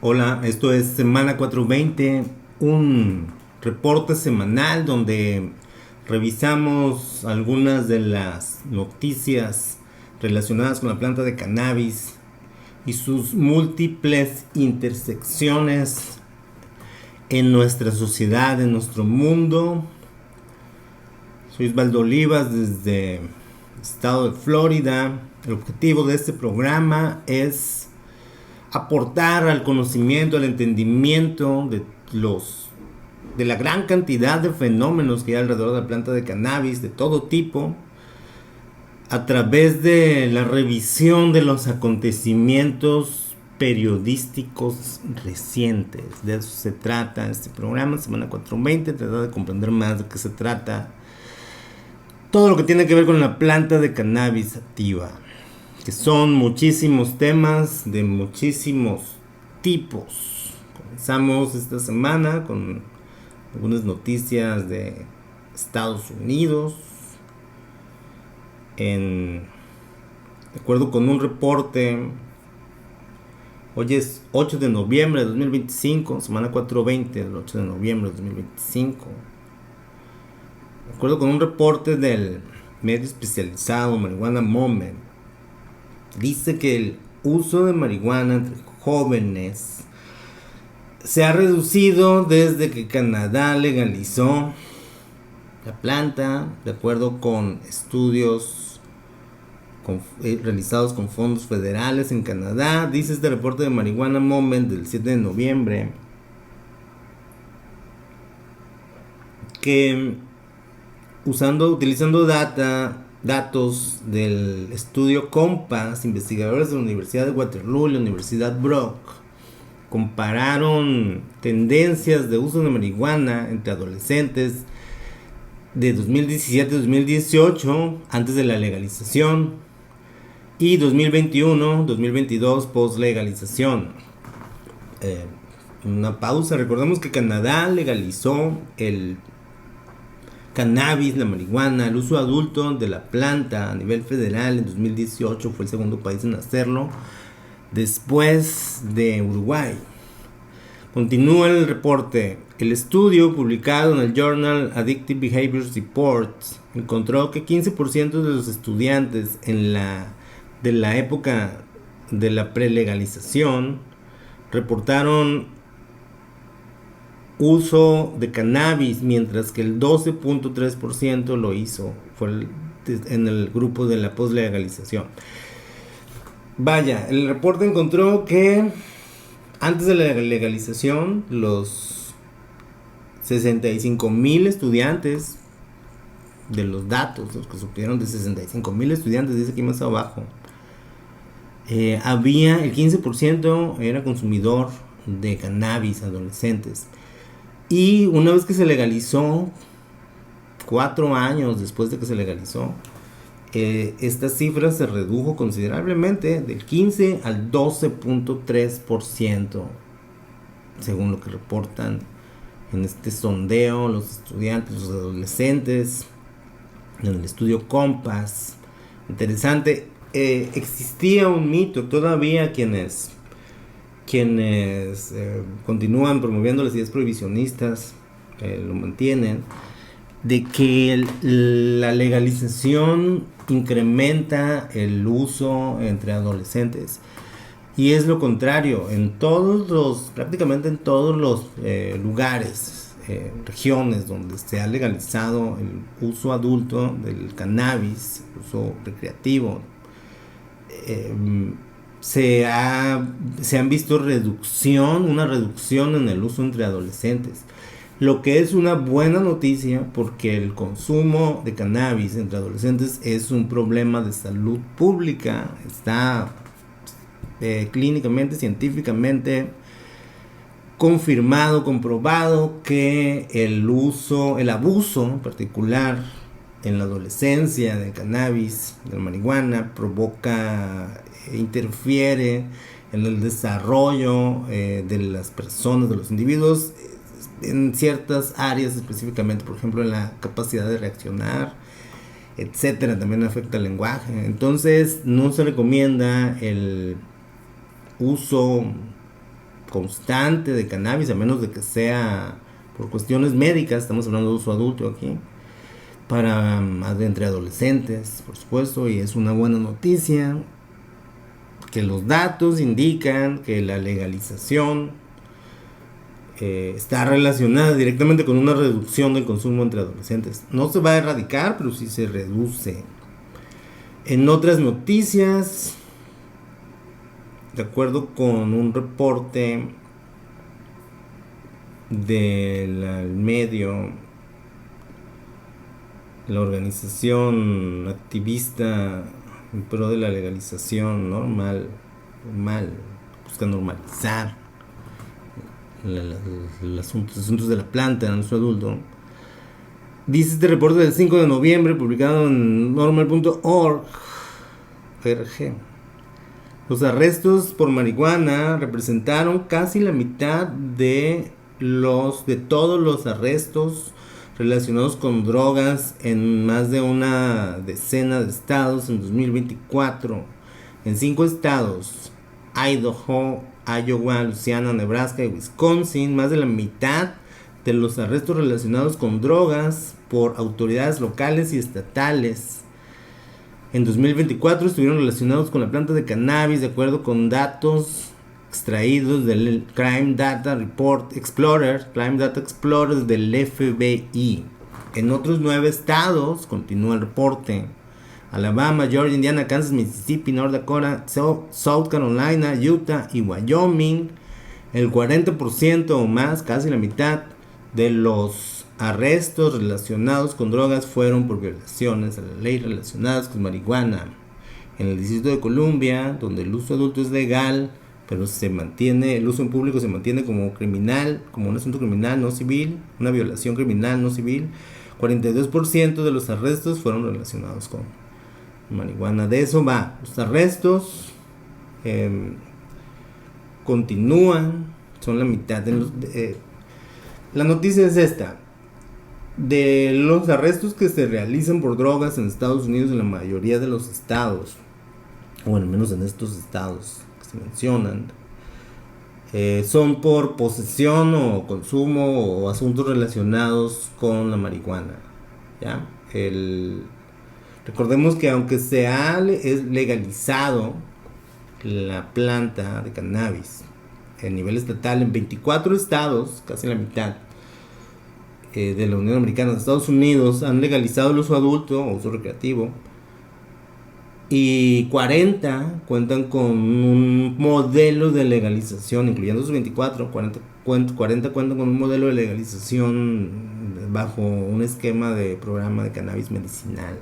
Hola, esto es Semana 420, un reporte semanal donde revisamos algunas de las noticias relacionadas con la planta de cannabis y sus múltiples intersecciones en nuestra sociedad, en nuestro mundo. Soy Osvaldo Olivas desde el estado de Florida. El objetivo de este programa es aportar al conocimiento, al entendimiento de la gran cantidad de fenómenos que hay alrededor de la planta de cannabis de todo tipo, a través de la revisión de los acontecimientos periodísticos recientes. De eso se trata este programa, Semana 420, tratar de comprender más de qué se trata todo lo que tiene que ver con la planta de cannabis sativa, que son muchísimos temas de muchísimos tipos. Comenzamos esta semana con algunas noticias de Estados Unidos. De acuerdo con un reporte, hoy es 8 de noviembre de 2025, semana 420 del 8 de noviembre de 2025. De acuerdo con un reporte del medio especializado Marijuana Moment, dice que el uso de marihuana entre jóvenes se ha reducido desde que Canadá legalizó la planta, de acuerdo con estudios realizados con fondos federales en Canadá. Dice este reporte de Marijuana Moment del 7 de noviembre que utilizando datos del estudio COMPAS, investigadores de la Universidad de Waterloo y la Universidad Brock compararon tendencias de uso de marihuana entre adolescentes de 2017 a 2018 antes de la legalización y 2021-2022 post legalización. Una pausa, recordemos que Canadá legalizó el cannabis, la marihuana, el uso adulto de la planta a nivel federal en 2018, fue el segundo país en hacerlo después de Uruguay. Continúa el reporte. El estudio publicado en el Journal Addictive Behaviors Reports encontró que 15% de los estudiantes de la época de la prelegalización reportaron uso de cannabis, mientras que el 12.3% lo hizo en el grupo de la postlegalización. Vaya, el reporte encontró que antes de la legalización, los 65,000 estudiantes, de los datos, los que supieron de 65,000 estudiantes, dice aquí más abajo, había el 15% era consumidor de cannabis, adolescentes. Y una vez que se legalizó, 4 años después de que se legalizó, esta cifra se redujo considerablemente del 15 al 12.3%, según lo que reportan en este sondeo los estudiantes, los adolescentes, en el estudio COMPAS. Interesante. Existía un mito, todavía quienes continúan promoviendo las ideas prohibicionistas lo mantienen, de que la legalización incrementa el uso entre adolescentes, y es lo contrario. Prácticamente en todos los lugares, regiones donde se ha legalizado el uso adulto del cannabis, uso recreativo, se han visto una reducción en el uso entre adolescentes, lo que es una buena noticia, porque el consumo de cannabis entre adolescentes es un problema de salud pública. Está clínicamente, científicamente confirmado, comprobado, que el abuso en particular en la adolescencia de cannabis, de la marihuana, interfiere en el desarrollo de las personas, de los individuos, en ciertas áreas específicamente, por ejemplo en la capacidad de reaccionar, etcétera. También afecta el lenguaje. Entonces no se recomienda el uso constante de cannabis, a menos de que sea por cuestiones médicas, estamos hablando de uso adulto aquí, para entre adolescentes, por supuesto, y es una buena noticia que los datos indican que la legalización está relacionada directamente con una reducción del consumo entre adolescentes. No se va a erradicar, pero sí se reduce. En otras noticias, de acuerdo con un reporte del medio, la organización activista en pro de la legalización busca normalizar los asuntos de la planta en uso adulto. Dice este reporte del 5 de noviembre, publicado en normal.org. Los arrestos por marihuana representaron casi la mitad de todos los arrestos relacionados con drogas en más de una decena de estados en 2024. En 5 estados, Idaho, Iowa, Luisiana, Nebraska y Wisconsin, más de la mitad de los arrestos relacionados con drogas por autoridades locales y estatales en 2024 estuvieron relacionados con la planta de cannabis, de acuerdo con datos extraídos del Crime Data Explorer del FBI. En otros 9 estados, continúa el reporte: Alabama, Georgia, Indiana, Kansas, Mississippi, North Dakota, South Carolina, Utah y Wyoming, el 40% o más, casi la mitad de los arrestos relacionados con drogas fueron por violaciones a la ley relacionadas con marihuana. En el Distrito de Columbia, donde el uso adulto es legal, pero el uso en público se mantiene como criminal, como un asunto criminal no civil, una violación criminal no civil, 42% de los arrestos fueron relacionados con marihuana. De eso va. Los arrestos continúan, son la mitad de la noticia es esta: de los arrestos que se realizan por drogas en Estados Unidos, en la mayoría de los estados, o al menos en estos estados que se mencionan, son por posesión o consumo o asuntos relacionados con la marihuana. ¿Ya? Recordemos que aunque es legalizado la planta de cannabis a nivel estatal en 24 estados, casi la mitad de la Unión Americana, de Estados Unidos, han legalizado el uso adulto o uso recreativo, y 40 cuentan con un modelo de legalización, incluyendo esos 24, 40 cuentan con un modelo de legalización bajo un esquema de programa de cannabis medicinal.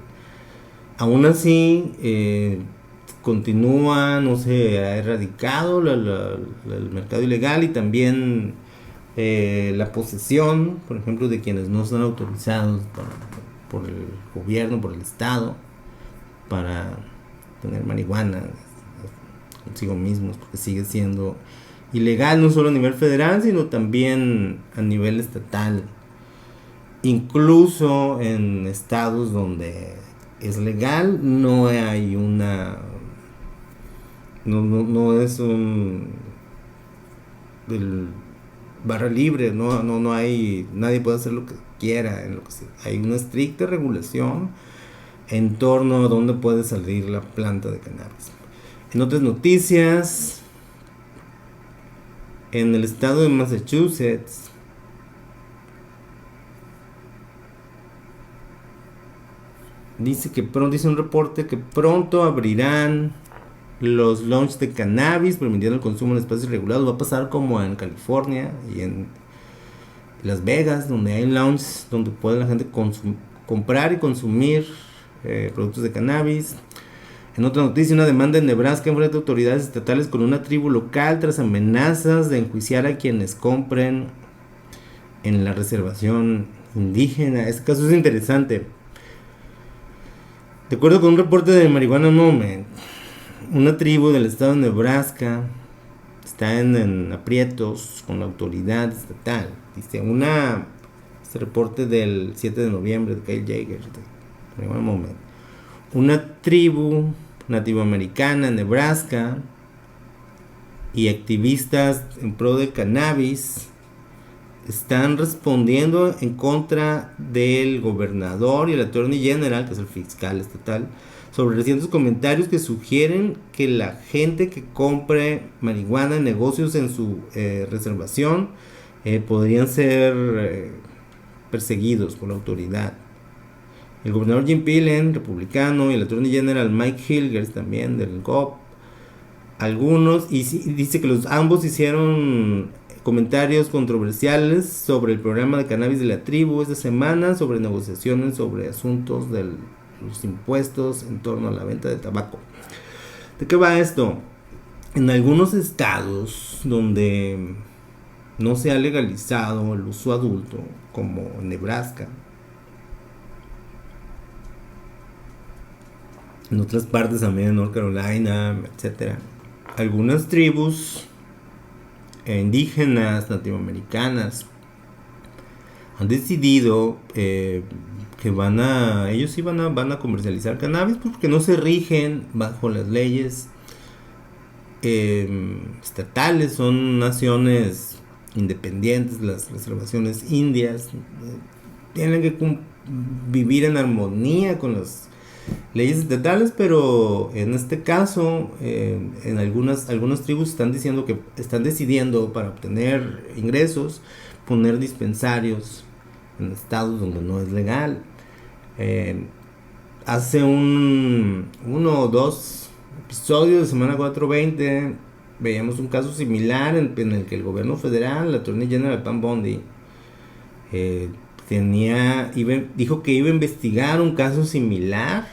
Aún así, continúa, no se ha erradicado el mercado ilegal, y también la posesión, por ejemplo, de quienes no están autorizados por el gobierno, por el estado, para tener marihuana consigo mismos, porque sigue siendo ilegal no solo a nivel federal, sino también a nivel estatal. Incluso en estados donde es legal, no hay no es el barra libre, no hay, nadie puede hacer lo que quiera, hay una estricta regulación en torno a dónde puede salir la planta de cannabis. En otras noticias, en el estado de Massachusetts, dice un reporte que pronto abrirán los lounges de cannabis, permitiendo el consumo en espacios regulados. Va a pasar como en California y en Las Vegas, donde hay lounges donde puede la gente comprar y consumir productos de cannabis. En otra noticia, una demanda en Nebraska enfrenta a autoridades estatales con una tribu local tras amenazas de enjuiciar a quienes compren en la reservación indígena. Este caso es interesante. De acuerdo con un reporte de Marijuana Moment, una tribu del estado de Nebraska está en aprietos con la autoridad estatal. Dice este reporte del 7 de noviembre de Kyle Jaeger, de Marijuana Moment. Una tribu nativoamericana en Nebraska y activistas en pro del cannabis están respondiendo en contra del gobernador y el attorney general, que es el fiscal estatal, sobre recientes comentarios que sugieren que la gente que compre marihuana en negocios en su reservación podrían ser perseguidos por la autoridad. El gobernador Jim Pillen, republicano, y el attorney general Mike Hilgers, también del GOP, algunos, y dice que ambos hicieron comentarios controversiales sobre el programa de cannabis de la tribu esta semana, sobre negociaciones sobre asuntos de los impuestos en torno a la venta de tabaco. ¿De qué va esto? En algunos estados donde no se ha legalizado el uso adulto, como en Nebraska, en otras partes también, North Carolina, etcétera, algunas tribus indígenas latinoamericanas han decidido que ellos sí van a comercializar cannabis porque no se rigen bajo las leyes estatales, son naciones independientes, las reservaciones indias tienen que vivir en armonía con las leyes estatales, pero en este caso en algunas tribus están decidiendo para obtener ingresos poner dispensarios en estados donde no es legal. Hace uno o dos episodios de Semana 420 veíamos un caso similar en el que el gobierno federal, la attorney general Pam Bondi, dijo que iba a investigar un caso similar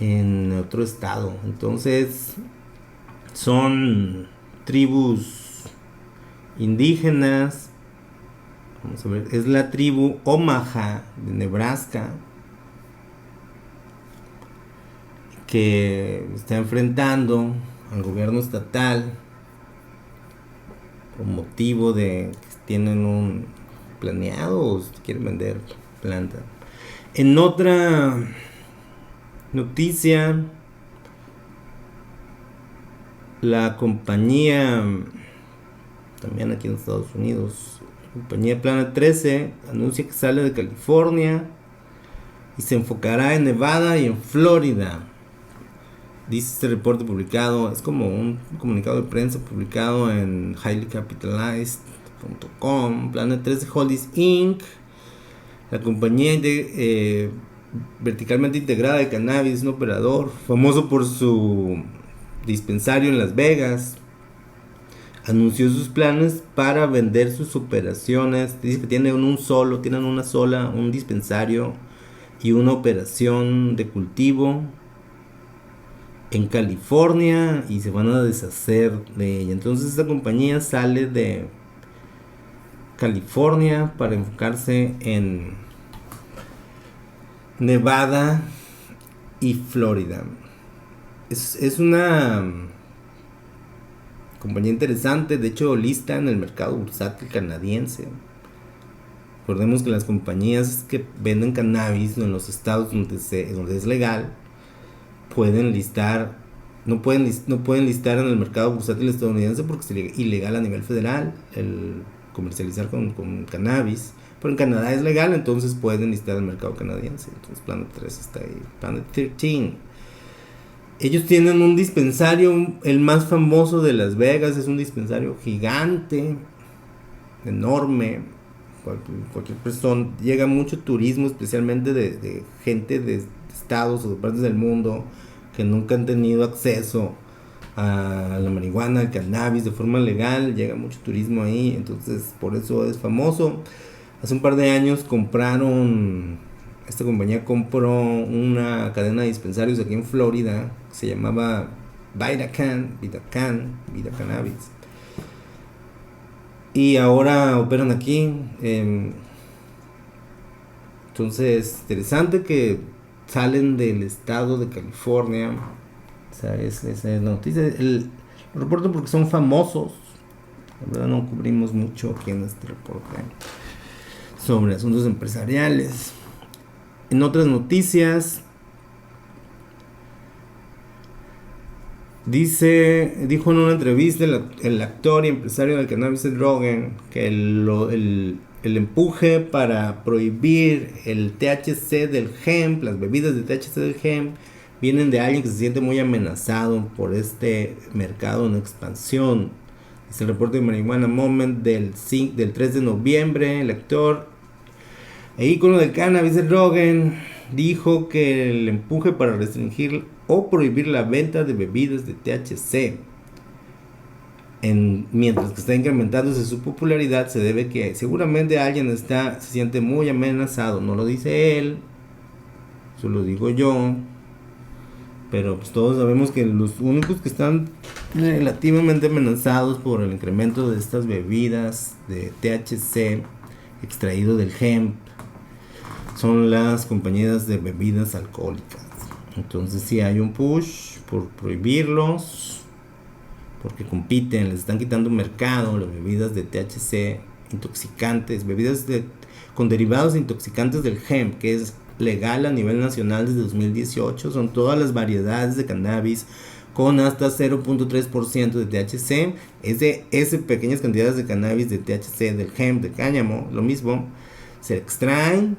en otro estado. Entonces son tribus indígenas. Vamos a ver, es la tribu Omaha de Nebraska que está enfrentando al gobierno estatal por motivo de que tienen un planeado o quieren vender planta. En otra noticia, la compañía, también aquí en Estados Unidos, la compañía Planet 13 anuncia que sale de California y se enfocará en Nevada y en Florida. Dice este reporte publicado, es como un comunicado de prensa publicado en highlycapitalized.com. Planet 13 Holdings Inc., la compañía verticalmente integrada de cannabis, un operador famoso por su dispensario en Las Vegas, anunció sus planes para vender sus operaciones. Dice que tienen un dispensario y una operación de cultivo en California y se van a deshacer de ella. Entonces esta compañía sale de California para enfocarse en Nevada y Florida. Es una compañía interesante, de hecho lista en el mercado bursátil canadiense. Recordemos que las compañías que venden cannabis en los estados donde es legal pueden listar, no pueden listar en el mercado bursátil estadounidense porque es ilegal a nivel federal el comercializar con cannabis, pero en Canadá es legal, entonces pueden listar en el mercado canadiense. Entonces Planet 3 está ahí. Planet 13, ellos tienen un dispensario, el más famoso de Las Vegas, es un dispensario gigante, enorme. Cualquier persona, llega mucho turismo, especialmente de gente de estados o de partes del mundo que nunca han tenido acceso a la marihuana, al cannabis de forma legal. Llega mucho turismo ahí, entonces por eso es famoso. Hace un par de años esta compañía compró una cadena de dispensarios aquí en Florida que se llamaba Vida Cannabis, y ahora operan aquí. Entonces, interesante que salen del estado de California. O sea, esa noticia. El reporte porque son famosos. La verdad no cubrimos mucho aquí en este reporte sobre asuntos empresariales. En otras noticias, Dijo en una entrevista el actor y empresario del cannabis Seth Rogen que el empuje para prohibir el THC del hemp, las bebidas de THC del hemp, vienen de alguien que se siente muy amenazado por este mercado en expansión. Es el reporte de Marihuana Moment del 3 de noviembre. El actor e ícono del cannabis Seth Rogen dijo que el empuje para restringir o prohibir la venta de bebidas de THC, mientras que está incrementándose su popularidad, se debe que seguramente alguien se siente muy amenazado. No lo dice él, eso lo digo yo, pero pues todos sabemos que los únicos que están relativamente amenazados por el incremento de estas bebidas de THC extraído del hemp son las compañías de bebidas alcohólicas. Entonces sí hay un push por prohibirlos, porque compiten, les están quitando mercado las bebidas de THC intoxicantes, con derivados intoxicantes del hemp, que es legal a nivel nacional desde 2018. Son todas las variedades de cannabis con hasta 0.3% de THC. Ese pequeñas cantidades de cannabis de THC del hemp, de cáñamo, lo mismo, se extraen,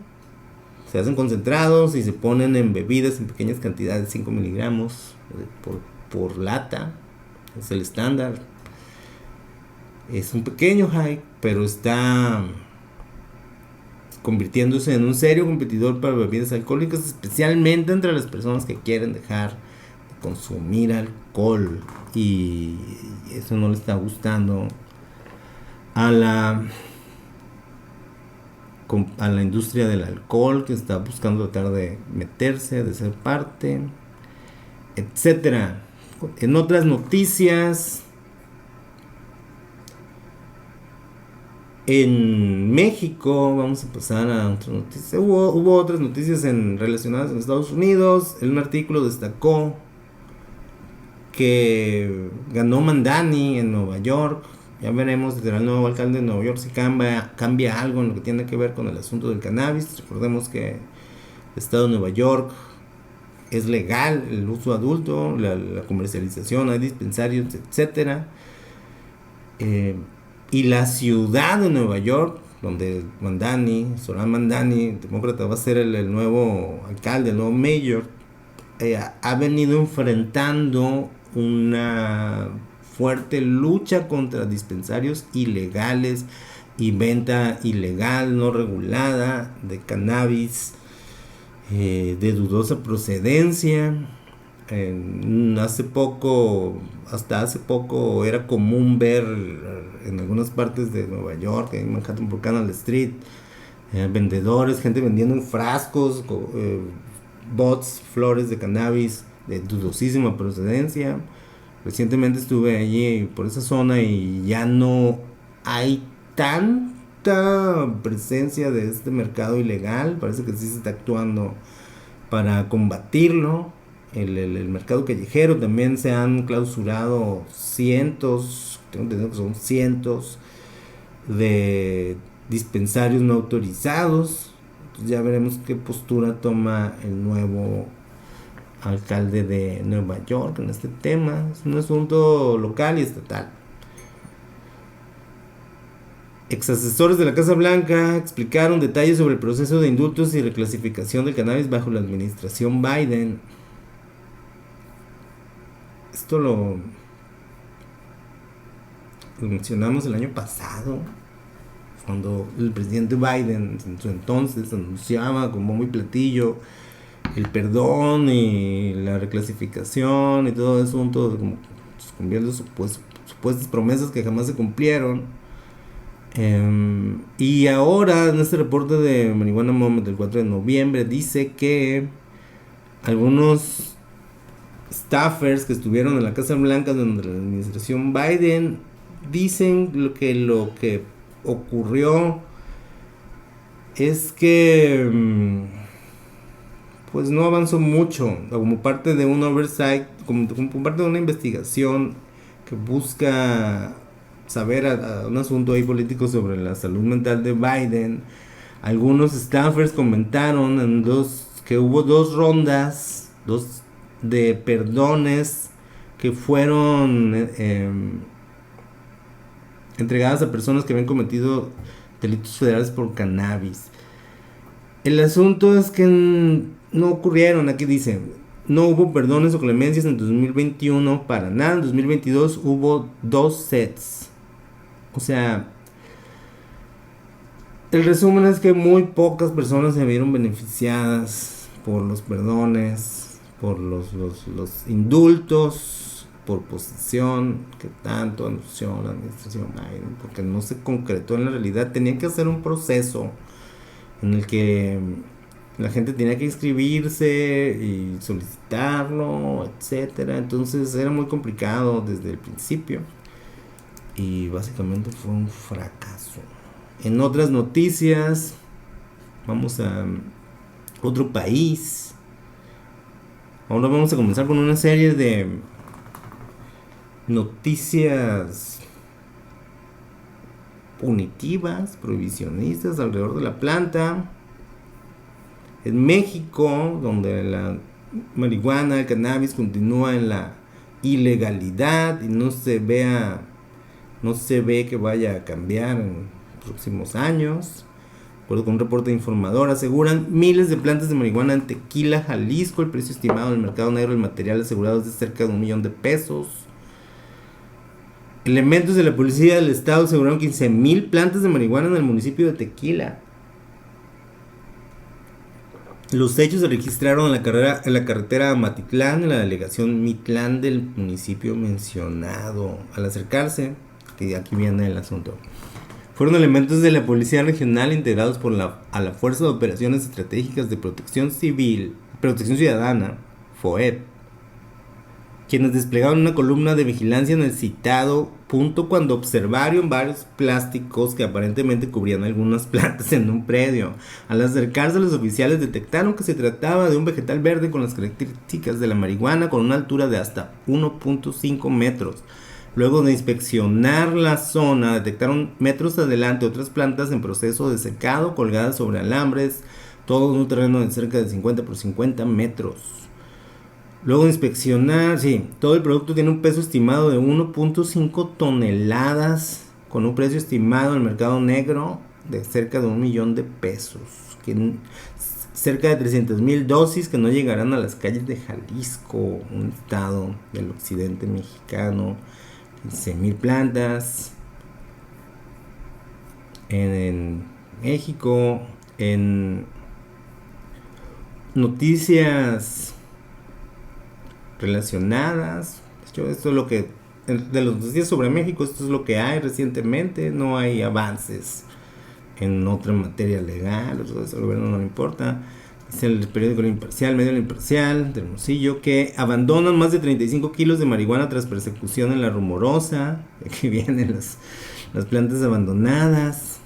se hacen concentrados y se ponen en bebidas en pequeñas cantidades, 5 miligramos por lata. Es el estándar. Es un pequeño hype, pero está convirtiéndose en un serio competidor para bebidas alcohólicas, especialmente entre las personas que quieren dejar de consumir alcohol. Y eso no le está gustando a la industria del alcohol, que está buscando tratar de meterse, de ser parte, etcétera. En otras noticias, en México, vamos a pasar a otras noticias. Hubo otras noticias relacionadas en Estados Unidos. Un artículo destacó que ganó Mamdani en Nueva York. Ya veremos si será el nuevo alcalde de Nueva York, si cambia algo en lo que tiene que ver con el asunto del cannabis. Recordemos que el estado de Nueva York es legal el uso adulto, la comercialización, hay dispensarios, etcétera. Y la ciudad de Nueva York, donde Zohran Mamdani, demócrata, va a ser el nuevo alcalde, el nuevo mayor, ha venido enfrentando una fuerte lucha contra dispensarios ilegales y venta ilegal, no regulada, de cannabis de dudosa procedencia. Hasta hace poco era común ver en algunas partes de Nueva York, en Manhattan por Canal Street, vendedores, gente vendiendo en frascos, bots, flores de cannabis de dudosísima procedencia. Recientemente estuve allí por esa zona y ya no hay tanta presencia de este mercado ilegal. Parece que sí se está actuando para combatirlo. El mercado callejero también se han clausurado cientos, tengo entendido que son cientos de dispensarios no autorizados. Entonces ya veremos qué postura toma el nuevo alcalde de Nueva York en este tema. Es un asunto local y estatal. Exasesores de la Casa Blanca explicaron detalles sobre el proceso de indultos y reclasificación del cannabis bajo la administración Biden. Esto lo mencionamos el año pasado, cuando el presidente Biden en su entonces anunciaba como muy platillo el perdón y la reclasificación y todo eso, como cumpliendo supuestas promesas que jamás se cumplieron. Y ahora en este reporte de Marihuana Moment del 4 de noviembre dice que algunos staffers que estuvieron en la Casa Blanca durante la administración Biden dicen lo que ocurrió es que pues no avanzó mucho como parte de un oversight, como parte de una investigación que busca saber a un asunto ahí político sobre la salud mental de Biden. Algunos staffers comentaron que hubo dos rondas de perdones que fueron entregadas a personas que habían cometido delitos federales por cannabis. El asunto es que no ocurrieron, aquí dice, no hubo perdones o clemencias en 2021 para nada. En 2022 hubo 2 sets. O sea, el resumen es que muy pocas personas se vieron beneficiadas por los perdones, por los indultos, por posesión, que tanto anunció la administración Biden, porque no se concretó en la realidad. Tenía que hacer un proceso en el que la gente tenía que inscribirse y solicitarlo, etcétera. Entonces era muy complicado desde el principio y básicamente fue un fracaso. En otras noticias, vamos a otro país. Ahora vamos a comenzar con una serie de noticias punitivas, prohibicionistas alrededor de la planta. En México, donde la marihuana, el cannabis continúa en la ilegalidad y no se ve que vaya a cambiar en próximos años. De acuerdo con un reporte informador, aseguran miles de plantas de marihuana en Tequila, Jalisco. El precio estimado en el mercado negro del material asegurado es de cerca de $1 millón. Elementos de la policía del estado aseguraron 15,000 plantas de marihuana en el municipio de Tequila. Los hechos se registraron en la carretera Matitlán, en la delegación Mitlán del municipio mencionado. Al acercarse, que aquí viene el asunto, fueron elementos de la Policía Regional integrados a la Fuerza de Operaciones Estratégicas de Protección Ciudadana, FOEP, quienes desplegaron una columna de vigilancia en el citado punto cuando observaron varios plásticos que aparentemente cubrían algunas plantas en un predio. Al acercarse, los oficiales detectaron que se trataba de un vegetal verde con las características de la marihuana, con una altura de hasta 1.5 metros. Luego de inspeccionar la zona, detectaron metros adelante otras plantas en proceso de secado colgadas sobre alambres, todo en un terreno de cerca de 50 por 50 metros. Luego de inspeccionar, todo el producto tiene un peso estimado de 1.5 toneladas, con un precio estimado en el mercado negro de cerca de $1 millón. Cerca de 300,000 dosis que no llegarán a las calles de Jalisco, un estado del occidente mexicano. 15,000 plantas en México. En noticias relacionadas, esto es lo que de los noticias sobre México, esto es lo que hay recientemente. No hay avances en otra materia legal, eso al gobierno no le importa. Dice el periódico El Imparcial, medio El Imparcial, de Hermosillo, que abandonan más de 35 kilos de marihuana tras persecución en La Rumorosa. Aquí vienen las plantas abandonadas.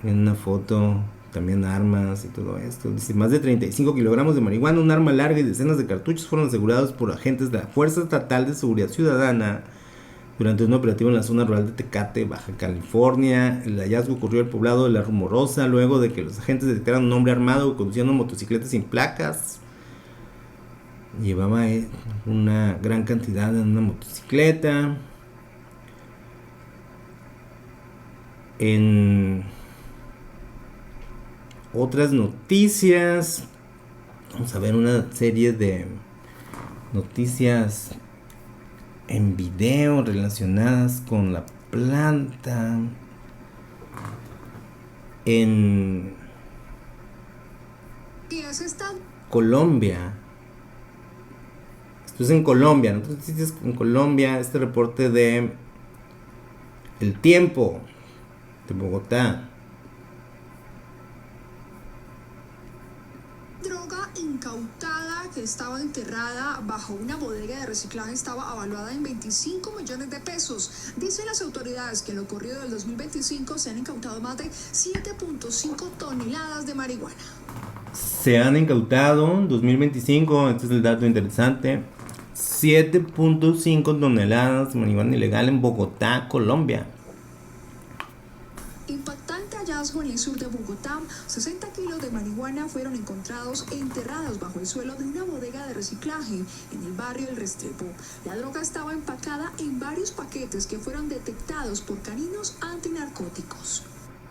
En una foto, también armas y todo esto. Dice, más de 35 kilogramos de marihuana, un arma larga y decenas de cartuchos fueron asegurados por agentes de la Fuerza Estatal de Seguridad Ciudadana durante un operativo en la zona rural de Tecate, Baja California. El hallazgo ocurrió en el poblado de La Rumorosa, luego de que los agentes detectaron un hombre armado que conducía una motocicleta sin placas. Llevaba una gran cantidad en una motocicleta. En otras noticias, vamos a ver una serie de noticias en video relacionadas con la planta. En Colombia, esto es en Colombia, noticias en Colombia, este reporte de El Tiempo de Bogotá. Incautada que estaba enterrada bajo una bodega de reciclaje estaba avaluada en 25 millones de pesos. Dicen las autoridades que en lo ocurrido del 2025 se han incautado más de 7.5 toneladas de marihuana. Se han incautado en 2025, este es el dato interesante, 7.5 toneladas de marihuana ilegal en Bogotá, Colombia. Impactante hallazgo Mayorazgo, en el sur de Bogotá, 60 kilos de marihuana fueron encontrados enterrados bajo el suelo de una bodega de reciclaje en el barrio El Restrepo. La droga estaba empacada en varios paquetes que fueron detectados por caninos antinarcóticos.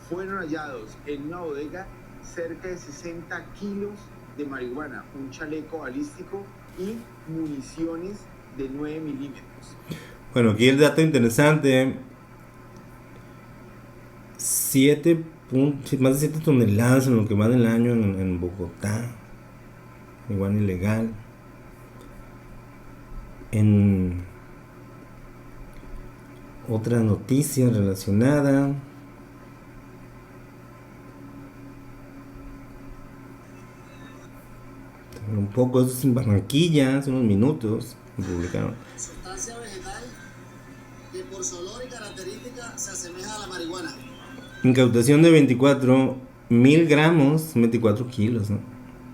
Fueron hallados en una bodega cerca de 60 kilos de marihuana, un chaleco balístico y municiones de 9 milímetros. Bueno, aquí el dato interesante: más de 7 toneladas en lo que va del año en Bogotá, igual ilegal. En otra noticia relacionada, un poco, eso es en Barranquilla, hace unos minutos lo publicaron. Sustancia vegetal que por su olor y característica se asemeja a la marihuana. Incautación de 24.000 gramos, 24 kilos, ¿no?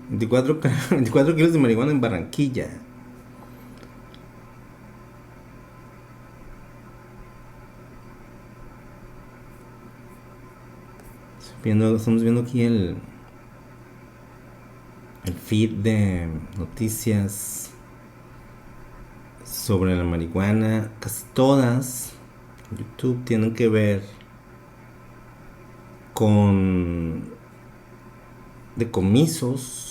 24 kilos de marihuana en Barranquilla. Estamos viendo aquí el feed de noticias sobre la marihuana. Casi todas en YouTube tienen que ver con decomisos.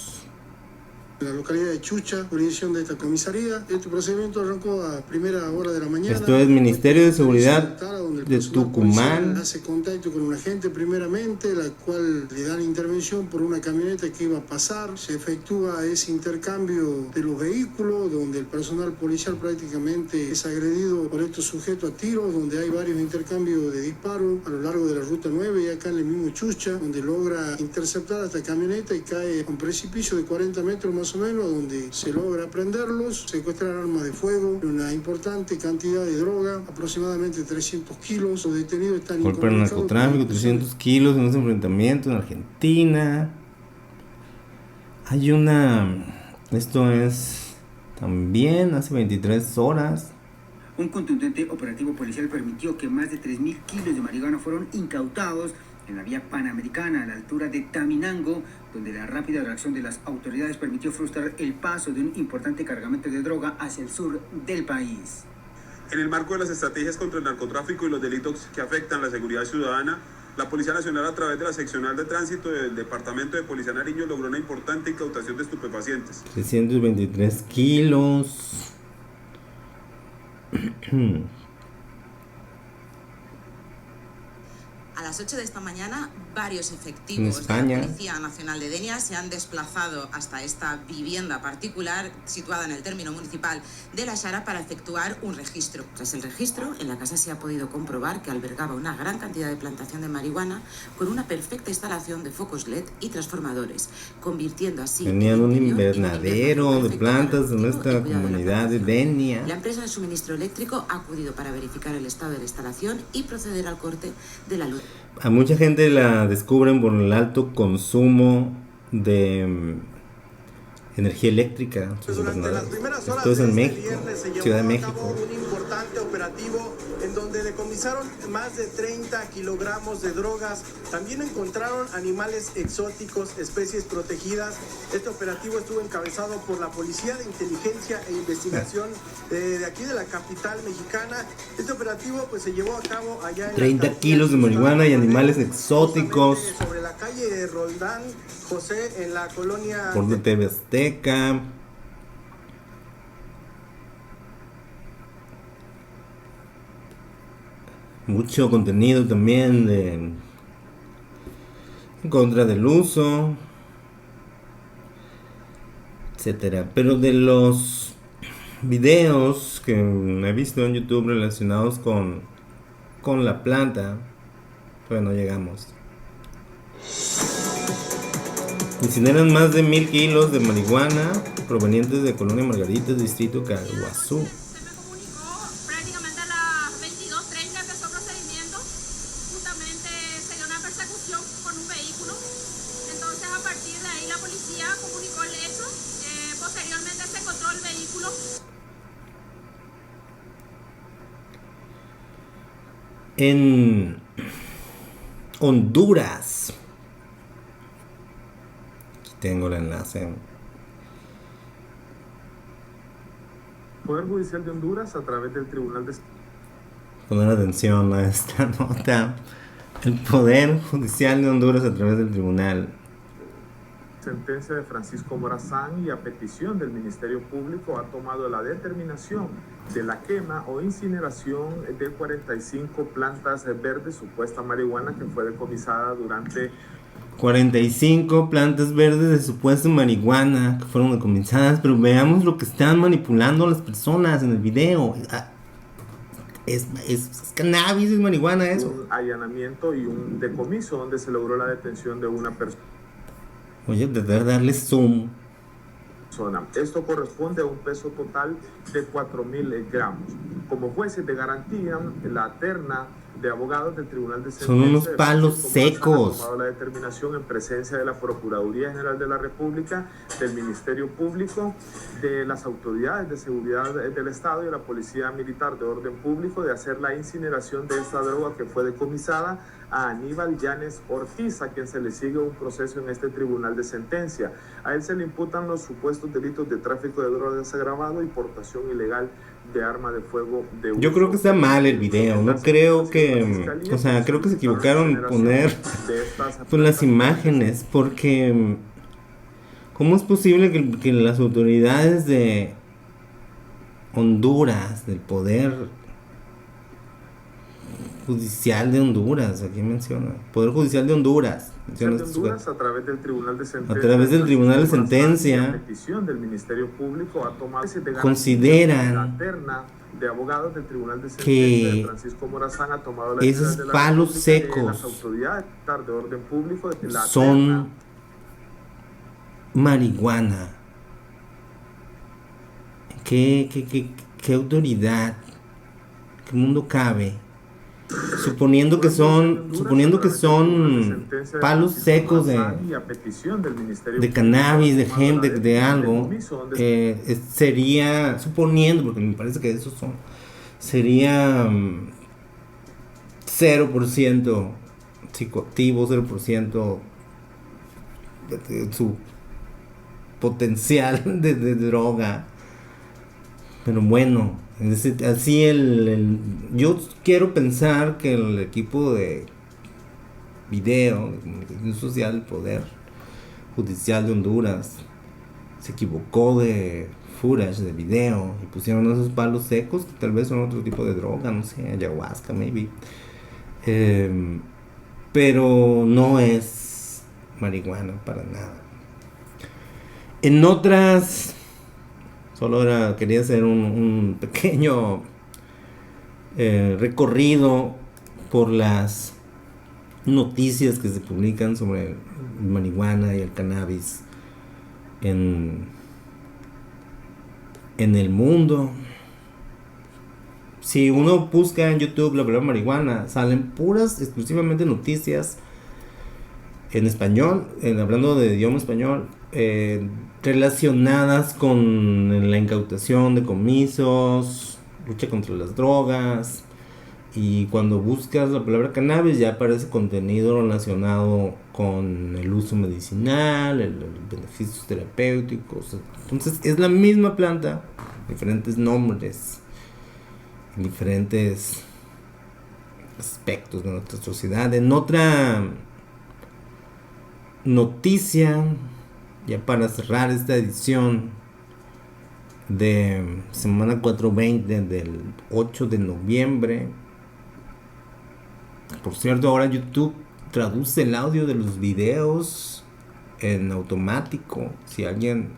La localidad de Chucha, jurisdicción de esta comisaría. Este procedimiento arrancó a primera hora de la mañana. Esto es Ministerio de Seguridad de Tucumán. Hace contacto con un agente primeramente, la cual le dan intervención por una camioneta que iba a pasar. Se efectúa ese intercambio de los vehículos, donde el personal policial prácticamente es agredido por estos sujetos a tiros, donde hay varios intercambios de disparos a lo largo de la ruta 9 y acá en el mismo Chucha, donde logra interceptar a esta camioneta y cae a un precipicio de 40 metros más o menos, donde se logra prenderlos, secuestrar armas de fuego, una importante cantidad de droga, aproximadamente 300 kilos. Los detenidos están por narcotráfico, 300 kilos en ese enfrentamiento en Argentina. Esto es también hace 23 horas. Un contundente operativo policial permitió que más de 3.000 kilos de marihuana fueron incautados en la vía panamericana a la altura de Taminango, donde la rápida reacción de las autoridades permitió frustrar el paso de un importante cargamento de droga hacia el sur del país. En el marco de las estrategias contra el narcotráfico y los delitos que afectan la seguridad ciudadana, la Policía Nacional, a través de la seccional de tránsito del Departamento de Policía Nariño, logró una importante incautación de estupefacientes. 323 kilos. A las 8 de esta mañana, varios efectivos de la Policía Nacional de Denia se han desplazado hasta esta vivienda particular situada en el término municipal de La Xara para efectuar un registro. Tras el registro, en la casa se ha podido comprobar que albergaba una gran cantidad de plantación de marihuana con una perfecta instalación de focos LED y transformadores, convirtiendo así... Tenían un invernadero de plantas en nuestra comunidad de Denia. La empresa de suministro eléctrico ha acudido para verificar el estado de la instalación y proceder al corte de la luz. A mucha gente la descubren por el alto consumo de energía eléctrica. Durante las primeras horas Esto es en de México, viernes se llevó Ciudad de a México. cabo un importante operativo en donde decomisaron más de 30 kilogramos de drogas. También encontraron animales exóticos, especies protegidas. Este operativo estuvo encabezado por la Policía de Inteligencia e Investigación de aquí de la capital mexicana. Este operativo pues se llevó a cabo allá en 30 kilos de marihuana y animales exóticos. Sobre la calle Roldán José, en la colonia... Por de TV Azteca. Mucho contenido también en contra del uso, etcétera. Pero de los videos que he visto en YouTube relacionados con la planta, todavía no llegamos. Incineran más de 1,000 kilos de marihuana provenientes de Colonia Margaritas, distrito Caguazú. Prácticamente a las 22:30 empezó el procedimiento. Justamente se dio una persecución con un vehículo. Entonces, a partir de ahí, la policía comunicó el hecho. Posteriormente se encontró el vehículo. Honduras. Aquí tengo el enlace. Poder Judicial de Honduras a través del Tribunal de... Poner atención a esta nota. El Poder Judicial de Honduras a través del Tribunal. Sentencia de Francisco Morazán y a petición del Ministerio Público ha tomado la determinación de la quema o incineración de 45 plantas verdes supuesta marihuana que fue decomisada durante 45 plantas verdes de supuesta marihuana que fueron decomisadas, pero veamos lo que están manipulando las personas en el video. Es cannabis, es marihuana eso. Un allanamiento y un decomiso donde se logró la detención de una persona. Oye, de darle zoom. Esto corresponde a un peso total de 4.000 gramos. Como jueces de garantía, la terna de abogados del Tribunal de Sentencia son unos palos secos. Ha tomado la determinación en presencia de la Procuraduría General de la República, del Ministerio Público, de las autoridades de seguridad del Estado y de la Policía Militar de Orden Público de hacer la incineración de esta droga que fue decomisada a Aníbal Llanes Ortiz, a quien se le sigue un proceso en este Tribunal de Sentencia. A él se le imputan los supuestos delitos de tráfico de drogas agravado y portación ilegal de arma de fuego de uso. Yo creo que está mal el video, no creo que, o sea, creo que se equivocaron en poner pues, las imágenes, porque ¿cómo es posible que las autoridades de Honduras, del Poder Judicial de Honduras, aquí menciona, Poder Judicial de Honduras, a través del Tribunal de Sentencia, a través del Tribunal de Sentencia, petición del Ministerio Público ha tomado consideran la terna de abogados del Tribunal de Sentencia que de Francisco Morazán ha tomado la esos palos secos las autoridades de orden público de la son marihuana. ¿Qué autoridad? ¿Qué mundo cabe? Suponiendo que son palos secos de cannabis, de hemp, de algo, sería, suponiendo, porque me parece que esos son, sería 0% psicoactivo, 0% de su potencial de droga. Pero bueno, así yo quiero pensar que el equipo de video, de comunicación social, el Poder Judicial de Honduras, se equivocó de footage, de video, y pusieron esos palos secos, que tal vez son otro tipo de droga, no sé, ayahuasca, maybe. Pero no es marihuana para nada. En otras... Solo quería hacer un pequeño recorrido por las noticias que se publican sobre marihuana y el cannabis en el mundo. Si uno busca en YouTube la palabra marihuana, salen puras, exclusivamente noticias en español, hablando de idioma español, relacionadas con la incautación, decomisos, lucha contra las drogas. Y cuando buscas la palabra cannabis ya aparece contenido relacionado con el uso medicinal, los beneficios terapéuticos. Entonces es la misma planta, diferentes nombres, diferentes aspectos de nuestra sociedad. En otra noticia, ya para cerrar esta edición de semana 420 del 8 de noviembre. Por cierto, ahora YouTube traduce el audio de los videos en automático. Si alguien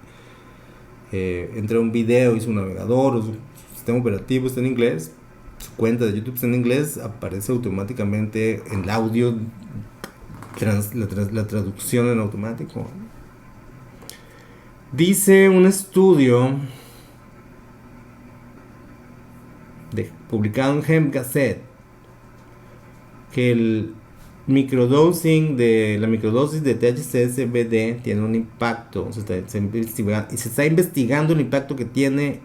entra a un video y su navegador o su sistema operativo está en inglés, su cuenta de YouTube está en inglés, aparece automáticamente el audio, la traducción en automático. Dice un estudio publicado en Hemp Gazette que la microdosis de THC-CBD tiene un impacto, se está investigando el impacto que tiene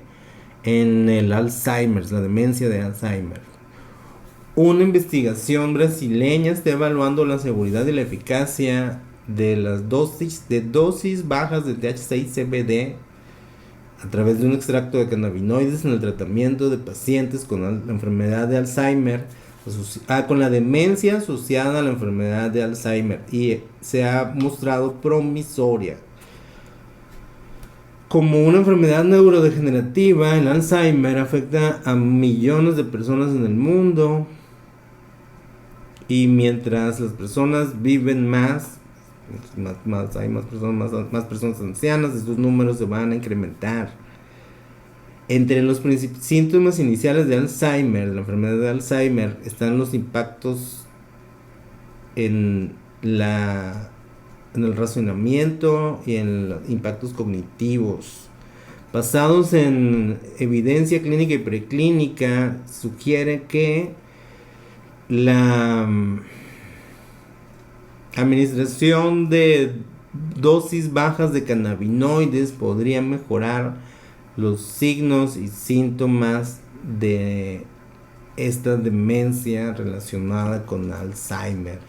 en el Alzheimer, la demencia de Alzheimer. una investigación brasileña está evaluando la seguridad y la eficacia de las dosis bajas de THC y CBD a través de un extracto de cannabinoides en el tratamiento de pacientes con la enfermedad de Alzheimer, con la demencia asociada a la enfermedad de Alzheimer, y se ha mostrado promisoria. Como una enfermedad neurodegenerativa, el Alzheimer afecta a millones de personas en el mundo, y mientras las personas viven más, hay más personas ancianas, estos números se van a incrementar. Entre los síntomas iniciales de Alzheimer, de la enfermedad de Alzheimer, están los impactos en el razonamiento y en los impactos cognitivos. Basados en evidencia clínica y preclínica, sugiere que la administración de dosis bajas de cannabinoides podría mejorar los signos y síntomas de esta demencia relacionada con Alzheimer.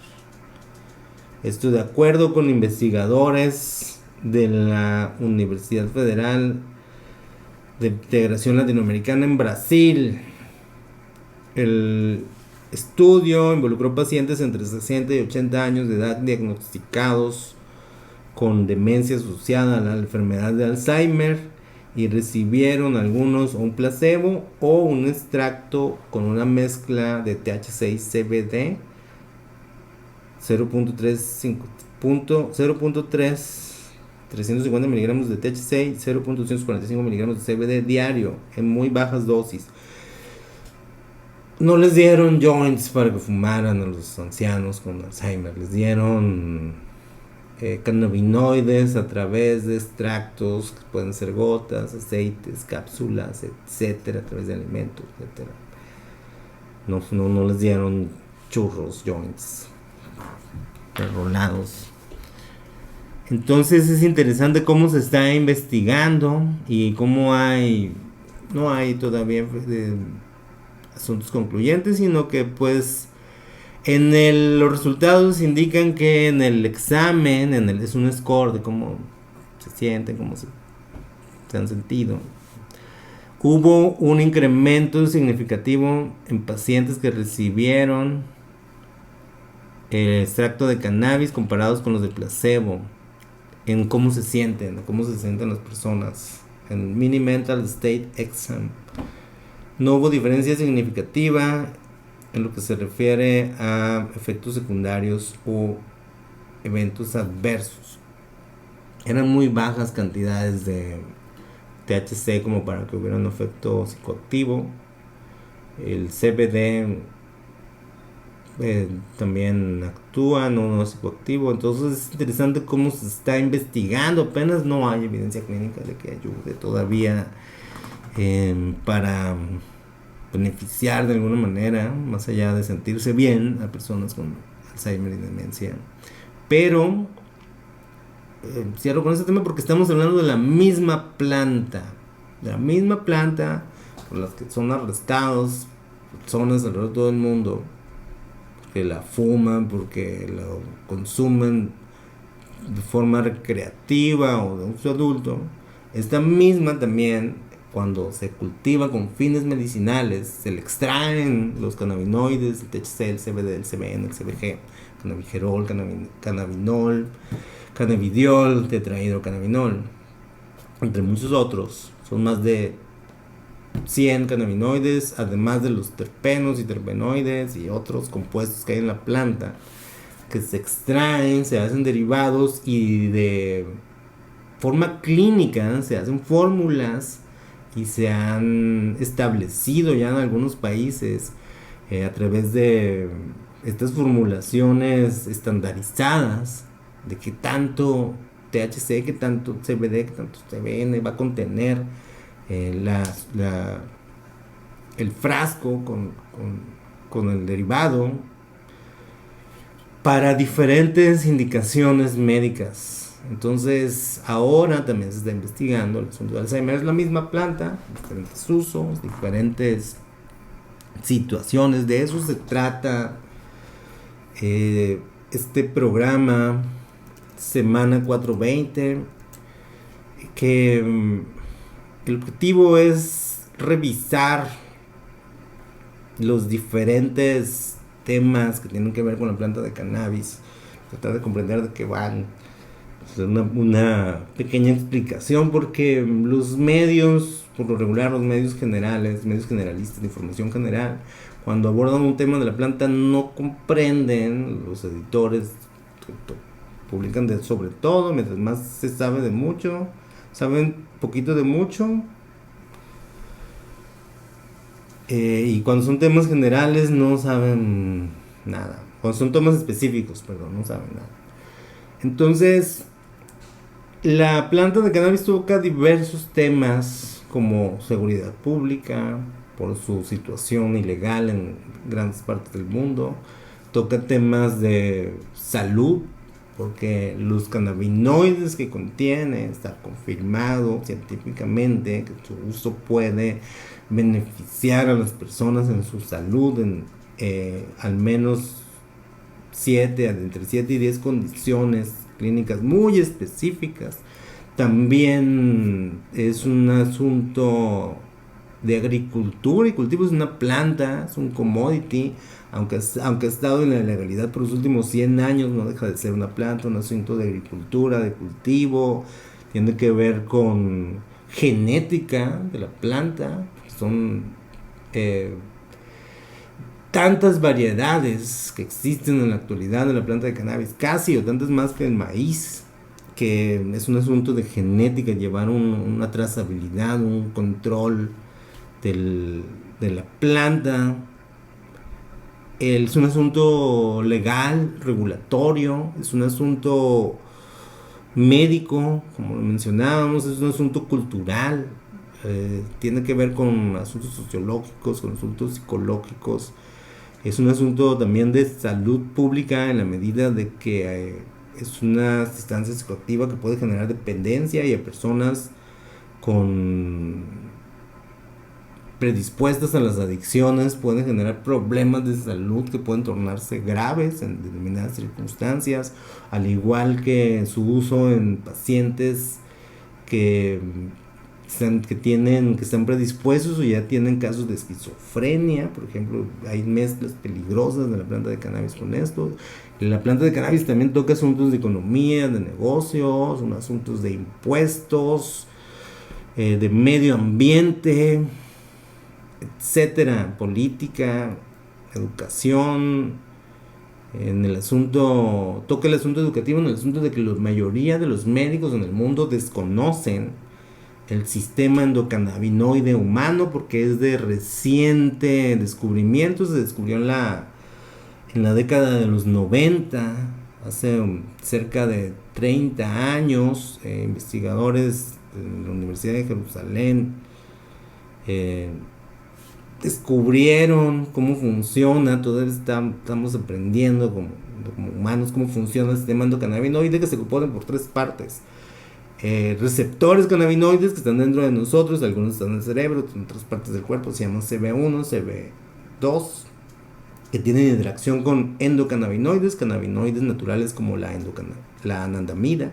Esto de acuerdo con investigadores de la Universidad Federal de Integración Latinoamericana en Brasil. El estudio involucró pacientes entre 60 y 80 años de edad diagnosticados con demencia asociada a la enfermedad de Alzheimer y recibieron algunos un placebo o un extracto con una mezcla de THC y CBD 350 miligramos de THC y 0.245 miligramos de CBD diario en muy bajas dosis. No les dieron joints para que fumaran a los ancianos con Alzheimer, les dieron cannabinoides a través de extractos que pueden ser gotas, aceites, cápsulas, etcétera, a través de alimentos, etcétera. No les dieron churros, joints, rolados. Entonces es interesante cómo se está investigando y cómo no hay todavía asuntos concluyentes, sino que pues los resultados indican que en el examen, es un score de cómo se sienten, cómo se han sentido. Hubo un incremento significativo en pacientes que recibieron el extracto de cannabis comparados con los de placebo, en cómo se sienten las personas, en Mini Mental State Exam. No hubo diferencia significativa en lo que se refiere a efectos secundarios o eventos adversos. Eran muy bajas cantidades de THC como para que hubiera un efecto psicoactivo. El CBD también actúa, no es psicoactivo. Entonces es interesante cómo se está investigando. Apenas no hay evidencia clínica de que ayude todavía para beneficiar de alguna manera, más allá de sentirse bien, a personas con Alzheimer y demencia. Pero cierro con este tema porque estamos hablando de la misma planta por las que son arrestados personas alrededor de todo el mundo, porque la fuman, porque la consumen de forma recreativa o de uso adulto. Esta misma también, cuando se cultiva con fines medicinales, se le extraen los cannabinoides, el THC, el CBD, el CBN, el CBG, cannabigerol, cannabinol, cannabidiol, tetrahidrocannabinol, entre muchos otros. Son más de 100 cannabinoides, además de los terpenos y terpenoides y otros compuestos que hay en la planta, que se extraen, se hacen derivados y de forma clínica se hacen fórmulas y se han establecido ya en algunos países a través de estas formulaciones estandarizadas de qué tanto THC, qué tanto CBD, qué tanto CBN va a contener el frasco con el derivado para diferentes indicaciones médicas. Entonces ahora también se está investigando el asunto de Alzheimer. Es la misma planta, diferentes usos, diferentes situaciones. De eso se trata este programa Semana 420, que el objetivo es revisar los diferentes temas que tienen que ver con la planta de cannabis, tratar de comprender de qué van, una pequeña explicación, porque los medios, por lo regular los medios generalistas de información general, cuando abordan un tema de la planta no comprenden. Los editores publican sobre todo, mientras más se sabe de mucho, saben poquito de mucho, y cuando son temas generales no saben nada, cuando son temas específicos, no saben nada. Entonces, la planta de cannabis toca diversos temas como seguridad pública, por su situación ilegal en grandes partes del mundo. Toca temas de salud, porque los cannabinoides que contiene está confirmado científicamente que su uso puede beneficiar a las personas en su salud en al menos entre 7 y 10 condiciones clínicas muy específicas. También es un asunto de agricultura y cultivo. Es una planta, es un commodity, aunque ha estado en la ilegalidad por los últimos 100 años, no deja de ser una planta, un asunto de agricultura, de cultivo. Tiene que ver con genética de la planta. Son tantas variedades que existen en la actualidad de la planta de cannabis, casi o tantas más que el maíz, que es un asunto de genética, llevar una trazabilidad, un control de la planta. Es un asunto legal, regulatorio, es un asunto médico, como lo mencionábamos, es un asunto cultural, tiene que ver con asuntos sociológicos, con asuntos psicológicos. Es un asunto también de salud pública, en la medida de que es una sustancia psicoactiva que puede generar dependencia, y a personas predispuestas a las adicciones pueden generar problemas de salud que pueden tornarse graves en determinadas circunstancias, al igual que su uso en pacientes que están predispuestos o ya tienen casos de esquizofrenia. Por ejemplo, hay mezclas peligrosas de la planta de cannabis con esto. La planta de cannabis también toca asuntos de economía, de negocios, asuntos de impuestos, de medio ambiente, etcétera, política, educación. Toca el asunto educativo en el asunto de que la mayoría de los médicos en el mundo desconocen el sistema endocannabinoide humano, porque es de reciente descubrimiento. Se descubrió en la década de los 90, hace cerca de 30 años. Investigadores de la Universidad de Jerusalén descubrieron cómo funciona. Todavía estamos aprendiendo como humanos cómo funciona el sistema endocannabinoide, que se compone por 3 partes. Receptores cannabinoides que están dentro de nosotros, algunos están en el cerebro, en otras partes del cuerpo, se llaman CB1, CB2, que tienen interacción con endocannabinoides, cannabinoides naturales como la anandamida,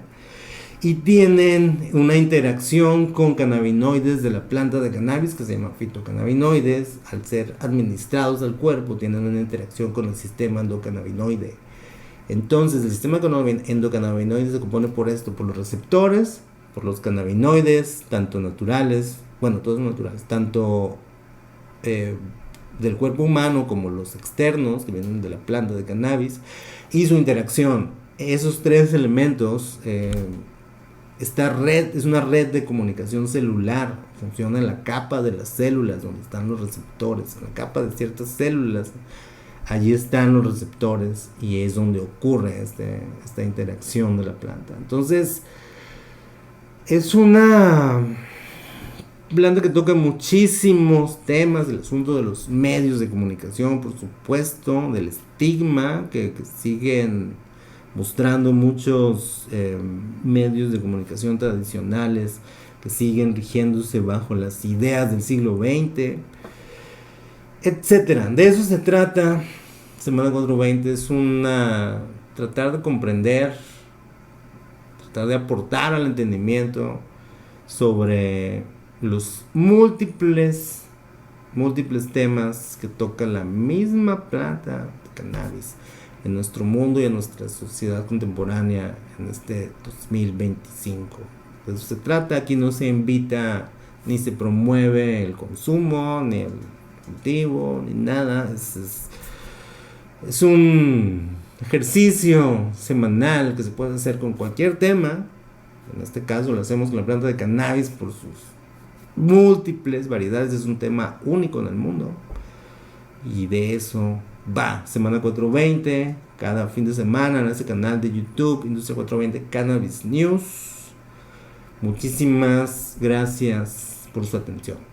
y tienen una interacción con cannabinoides de la planta de cannabis que se llama fitocannabinoides. Al ser administrados al cuerpo, tienen una interacción con el sistema endocannabinoide. Entonces, el sistema endocannabinoide se compone por los receptores, por los cannabinoides, tanto naturales, todos naturales, tanto del cuerpo humano como los externos, que vienen de la planta de cannabis, y su interacción. Esos 3 elementos, esta red es una red de comunicación celular, funciona en la capa de las células, donde están los receptores, en la capa de ciertas células. Allí están los receptores y es donde ocurre esta interacción de la planta. Entonces, es una planta que toca muchísimos temas, del asunto de los medios de comunicación, por supuesto, del estigma que siguen mostrando muchos medios de comunicación tradicionales, que siguen rigiéndose bajo las ideas del siglo XX. etcétera. De eso se trata Semana 420. Es tratar de comprender, tratar de aportar al entendimiento sobre los múltiples temas que toca la misma planta de cannabis en nuestro mundo y en nuestra sociedad contemporánea en este 2025. De eso se trata. Aquí no se invita ni se promueve el consumo, ni el cultivo, ni nada. Es un ejercicio semanal que se puede hacer con cualquier tema. En este caso lo hacemos con la planta de cannabis por sus múltiples variedades. Es un tema único en el mundo. Y de eso va Semana 420. Cada fin de semana en este canal de YouTube, Industria 420 Cannabis News. Muchísimas gracias por su atención.